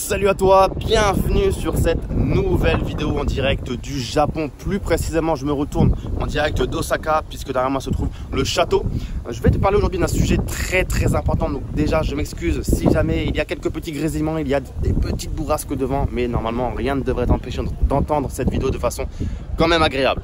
Salut à toi, bienvenue sur cette nouvelle vidéo en direct du Japon. Plus précisément, je me retourne en direct d'Osaka puisque derrière moi se trouve le château. Je vais te parler aujourd'hui d'un sujet très important. Donc déjà, je m'excuse si jamais il y a quelques petits grésillements, il y a des petites bourrasques devant, mais normalement rien ne devrait t'empêcher d'entendre cette vidéo de façon quand même agréable.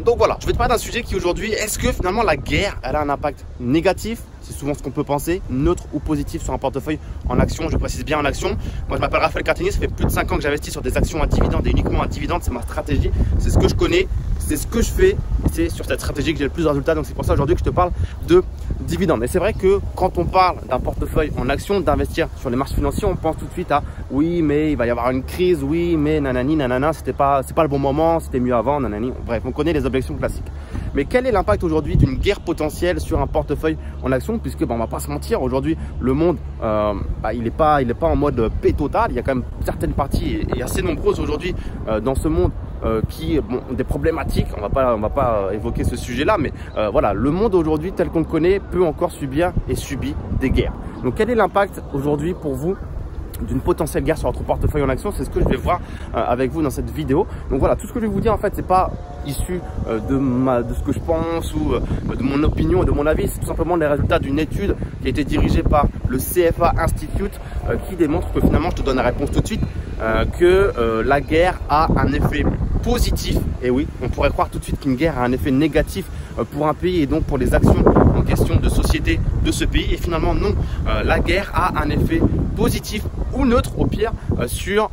Donc voilà, je vais te parler d'un sujet qui aujourd'hui, est-ce que finalement la guerre, elle a un impact négatif? C'est souvent ce qu'on peut penser, neutre ou positif sur un portefeuille en action. Je précise bien en action. Moi, je m'appelle Raphaël Cartini, ça fait plus de 5 ans que j'investis sur des actions à dividendes et uniquement à dividendes. C'est ma stratégie, c'est ce que je connais, c'est ce que je fais. C'est sur cette stratégie que j'ai le plus de résultats. Donc c'est pour ça aujourd'hui que je te parle de dividendes. Et c'est vrai que quand on parle d'un portefeuille en action, d'investir sur les marchés financiers, on pense tout de suite à oui, mais il va y avoir une crise, oui, mais nanani, nanana, c'est pas le bon moment, c'était mieux avant, nanani. Bref, on connaît les objections classiques. Mais quel est l'impact aujourd'hui d'une guerre potentielle sur un portefeuille en action? Puisque on va pas se mentir, aujourd'hui le monde il n'est pas en mode paix totale. Il y a quand même certaines parties et assez nombreuses aujourd'hui dans ce monde qui ont des problématiques. On va pas évoquer ce sujet là, mais voilà, le monde aujourd'hui tel qu'on le connaît peut encore subir et subit des guerres. Donc quel est l'impact aujourd'hui pour vous d'une potentielle guerre sur votre portefeuille en action? C'est ce que je vais voir avec vous dans cette vidéo. Donc voilà, tout ce que je vais vous dire en fait, c'est pas issu de ce que je pense ou de mon opinion et de mon avis. C'est tout simplement les résultats d'une étude qui a été dirigée par le CFA Institute qui démontre que finalement, je te donne la réponse tout de suite, que la guerre a un effet positif. Et oui, on pourrait croire tout de suite qu'une guerre a un effet négatif pour un pays et donc pour les actions en question de société de ce pays. Et finalement non, la guerre a un effet positif ou neutre au pire sur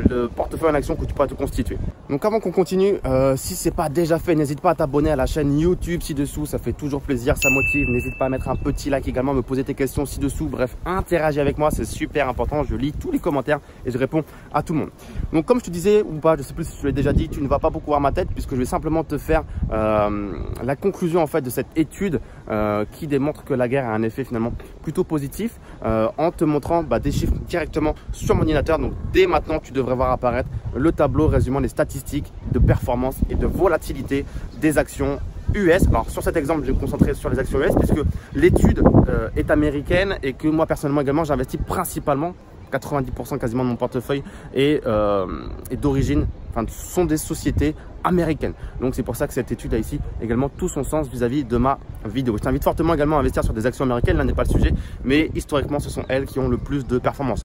le portefeuille en action que tu pourras te constituer. Donc avant qu'on continue, si c'est pas déjà fait, n'hésite pas à t'abonner à la chaîne YouTube ci-dessous, ça fait toujours plaisir, ça motive. N'hésite pas à mettre un petit like également, me poser tes questions ci-dessous. Bref, interagis avec moi, c'est super important. Je lis tous les commentaires et je réponds à tout le monde. Donc comme je te disais ou pas, je sais plus si je te l'ai déjà dit, tu ne vas pas beaucoup voir ma tête puisque je vais simplement te faire la conclusion en fait de cette étude qui démontre que la guerre a un effet finalement plutôt positif en te montrant des chiffres directement sur mon ordinateur. Donc dès maintenant, tu devrais voir apparaître le tableau résumant les statistiques de performance et de volatilité des actions US. Alors sur cet exemple, je vais me concentrer sur les actions US puisque l'étude est américaine et que moi personnellement également, j'investis principalement 90% quasiment de mon portefeuille est d'origine, sont des sociétés américaines. Donc c'est pour ça que cette étude a ici également tout son sens vis-à-vis de ma vidéo. Je t'invite fortement également à investir sur des actions américaines, là n'est pas le sujet, mais historiquement ce sont elles qui ont le plus de performance.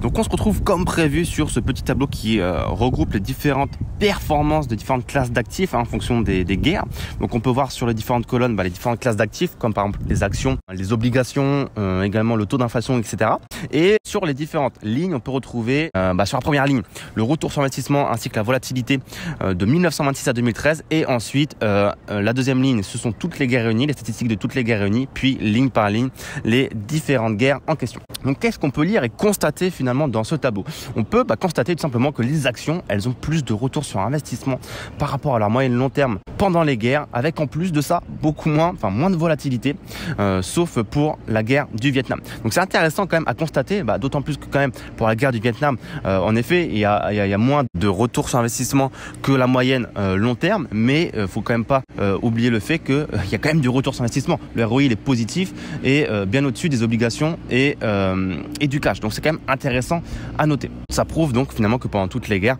Donc on se retrouve comme prévu sur ce petit tableau qui regroupe les différentes performances de différentes classes d'actifs en fonction des guerres. Donc on peut voir sur les différentes colonnes les différentes classes d'actifs comme par exemple les actions, les obligations, également le taux d'inflation, etc. Et sur les différentes lignes, on peut retrouver sur la première ligne le retour sur investissement ainsi que la volatilité de 1926 à 2013. Et ensuite la deuxième ligne, ce sont toutes les guerres réunies, les statistiques de toutes les guerres réunies, puis ligne par ligne les différentes guerres en question. Donc qu'est-ce qu'on peut lire et constater finalement dans ce tableau? On peut constater tout simplement que les actions, elles ont plus de retour sur investissement par rapport à leur moyenne long terme pendant les guerres, avec en plus de ça beaucoup moins de volatilité, sauf pour la guerre du Vietnam. Donc c'est intéressant quand même à constater, d'autant plus que quand même pour la guerre du Vietnam, en effet, il y a moins de retour sur investissement que la moyenne long terme, mais faut quand même pas oublier le fait qu'il y a quand même du retour sur investissement. Le ROI il est positif et bien au-dessus des obligations et du cash. Donc c'est quand même intéressant à noter. Ça prouve donc finalement que pendant toutes les guerres,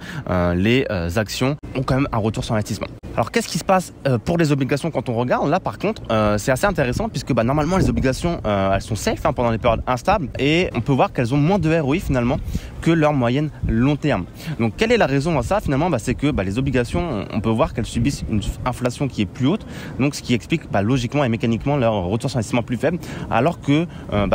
les actions ont quand même un retour sur investissement. Alors qu'est-ce qui se passe pour les obligations quand on regarde? Là par contre, c'est assez intéressant puisque normalement les obligations elles sont safe pendant les périodes instables et on peut voir qu'elles ont moins de ROI finalement que leur moyenne long terme. Donc quelle est la raison à ça finalement? C'est que les obligations, on peut voir qu'elles subissent une inflation qui est plus haute, donc ce qui explique logiquement et mécaniquement leur retour sur investissement plus faible, alors que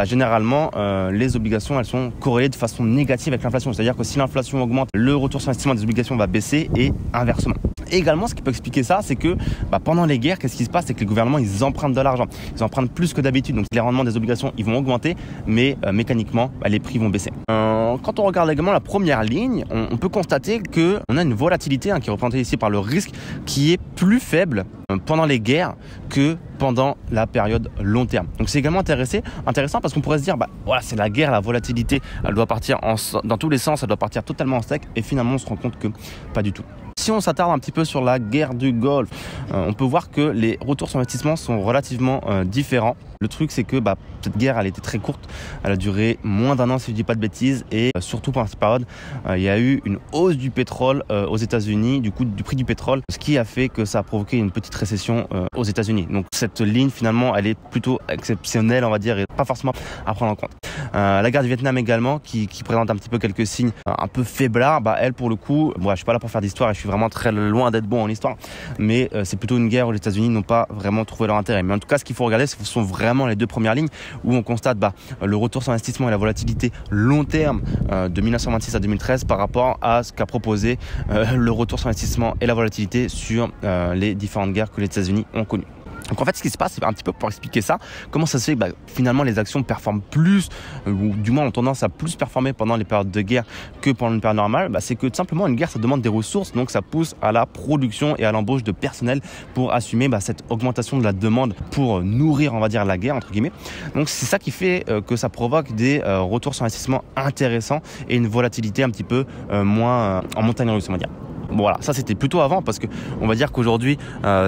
généralement les obligations elles sont corrélées de façon négative avec l'inflation, c'est-à-dire que si l'inflation augmente, le retour sur investissement des obligations va baisser et inversement. Et également, ce qui peut expliquer ça, c'est que pendant les guerres, qu'est-ce qui se passe? C'est que les gouvernements, ils empruntent de l'argent. Ils empruntent plus que d'habitude. Donc, les rendements des obligations, ils vont augmenter, mais mécaniquement, les prix vont baisser. Quand on regarde également la première ligne, on peut constater qu'on a une volatilité qui est représentée ici par le risque qui est plus faible pendant les guerres que pendant la période long terme. Donc, c'est également intéressant parce qu'on pourrait se dire, voilà, c'est la guerre, la volatilité, elle doit partir dans tous les sens, elle doit partir totalement en steak. Et finalement, on se rend compte que pas du tout. Si on s'attarde un petit peu sur la guerre du Golfe, on peut voir que les retours sur investissement sont relativement différents. Le truc, c'est que cette guerre, elle était très courte. Elle a duré moins d'1 an, si je dis pas de bêtises. Et surtout pendant cette période, il y a eu une hausse du pétrole aux États-Unis, du prix du pétrole, ce qui a fait que ça a provoqué une petite récession aux États-Unis. Donc cette ligne, finalement, elle est plutôt exceptionnelle, on va dire, et pas forcément à prendre en compte. La guerre du Vietnam également, qui présente un petit peu quelques signes un peu faiblards, elle, pour le coup, je suis pas là pour faire d'histoire et je suis vraiment très loin d'être bon en histoire, mais c'est plutôt une guerre où les États-Unis n'ont pas vraiment trouvé leur intérêt. Mais en tout cas, ce qu'il faut regarder, ce sont vraiment les deux premières lignes où on constate le retour sur investissement et la volatilité long terme de 1926 à 2013 par rapport à ce qu'a proposé le retour sur investissement et la volatilité sur les différentes guerres que les États-Unis ont connues. Donc en fait, ce qui se passe, c'est un petit peu pour expliquer ça, comment ça se fait que finalement les actions performent plus, ou du moins ont tendance à plus performer pendant les périodes de guerre que pendant une période normale. C'est que tout simplement une guerre, ça demande des ressources, donc ça pousse à la production et à l'embauche de personnel pour assumer cette augmentation de la demande pour nourrir, on va dire, la guerre entre guillemets. Donc c'est ça qui fait que ça provoque des retours sur investissement intéressants et une volatilité un petit peu moins en montagne russe, on va dire. Bon voilà, ça c'était plutôt avant parce que on va dire qu'aujourd'hui,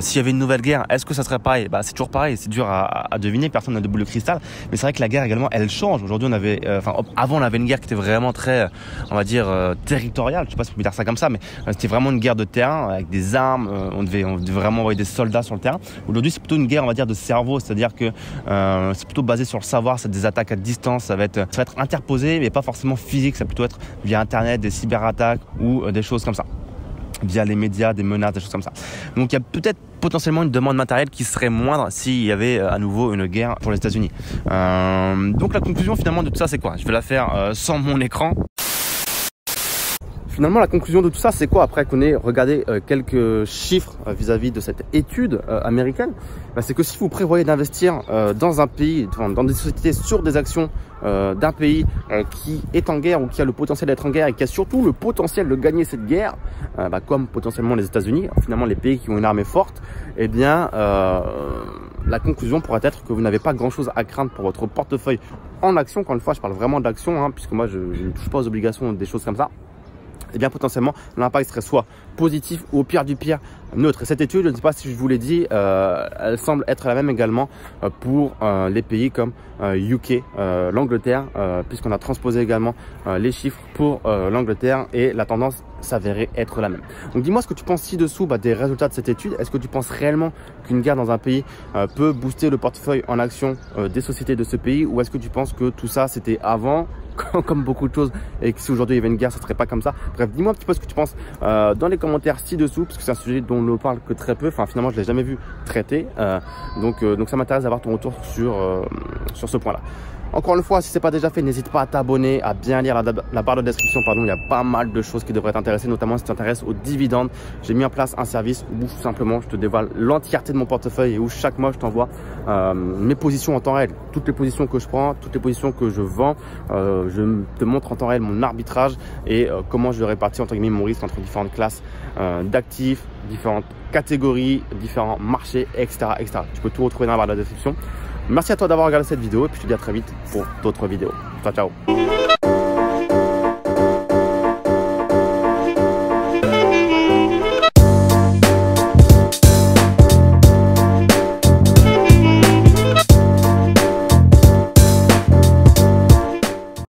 s'il y avait une nouvelle guerre, est-ce que ça serait pareil? C'est toujours pareil, c'est dur à deviner, personne n'a de boule de cristal. Mais c'est vrai que la guerre également, elle change. Aujourd'hui, avant on avait une guerre qui était vraiment très, on va dire, territoriale. Je sais pas si on peut dire ça comme ça, mais c'était vraiment une guerre de terrain avec des armes. On devait vraiment envoyer des soldats sur le terrain. Aujourd'hui, c'est plutôt une guerre, on va dire, de cerveau, c'est-à-dire que c'est plutôt basé sur le savoir. C'est des attaques à distance, ça va être interposé, mais pas forcément physique. Ça va plutôt être via Internet, des cyberattaques ou des choses comme ça, via les médias, des menaces, des choses comme ça. Donc il y a peut-être potentiellement une demande matérielle qui serait moindre s'il y avait à nouveau une guerre pour les États-Unis. Donc la conclusion finalement de tout ça, c'est quoi? Je vais la faire sans mon écran. Finalement, la conclusion de tout ça, c'est quoi? Après qu'on ait regardé quelques chiffres vis-à-vis de cette étude américaine, c'est que si vous prévoyez d'investir dans un pays, dans des sociétés, sur des actions d'un pays qui est en guerre ou qui a le potentiel d'être en guerre et qui a surtout le potentiel de gagner cette guerre, comme potentiellement les États-Unis, finalement les pays qui ont une armée forte, eh bien, la conclusion pourrait être que vous n'avez pas grand-chose à craindre pour votre portefeuille en action. Encore une fois, je parle vraiment d'action, puisque moi, je ne touche pas aux obligations, des choses comme ça. Eh bien potentiellement l'impact serait soit positif ou au pire du pire neutre. Et cette étude, je ne sais pas si je vous l'ai dit, elle semble être la même également pour les pays comme UK, l'Angleterre, puisqu'on a transposé également les chiffres pour l'Angleterre et la tendance s'avérait être la même. Donc dis-moi ce que tu penses ci-dessous des résultats de cette étude. Est-ce que tu penses réellement qu'une guerre dans un pays peut booster le portefeuille en action des sociétés de ce pays, ou est-ce que tu penses que tout ça c'était avant comme beaucoup de choses et que si aujourd'hui il y avait une guerre, ça serait pas comme ça? Bref, dis-moi un petit peu ce que tu penses dans les commentaires ci-dessous, parce que c'est un sujet dont on ne parle que très peu. Finalement, je l'ai jamais vu traiter. Donc ça m'intéresse d'avoir ton retour sur ce point-là. Encore une fois, si ce n'est pas déjà fait, n'hésite pas à t'abonner, à bien lire la barre de description. Il y a pas mal de choses qui devraient t'intéresser, notamment si tu t'intéresses aux dividendes. J'ai mis en place un service où tout simplement je te dévoile l'entièreté de mon portefeuille et où chaque mois je t'envoie mes positions en temps réel. Toutes les positions que je prends, toutes les positions que je vends, je te montre en temps réel mon arbitrage et comment je répartis entre guillemets mon risque entre différentes classes d'actifs, différentes catégories, différents marchés, etc., etc. Tu peux tout retrouver dans la barre de description. Merci à toi d'avoir regardé cette vidéo et puis je te dis à très vite pour d'autres vidéos. Ciao, ciao.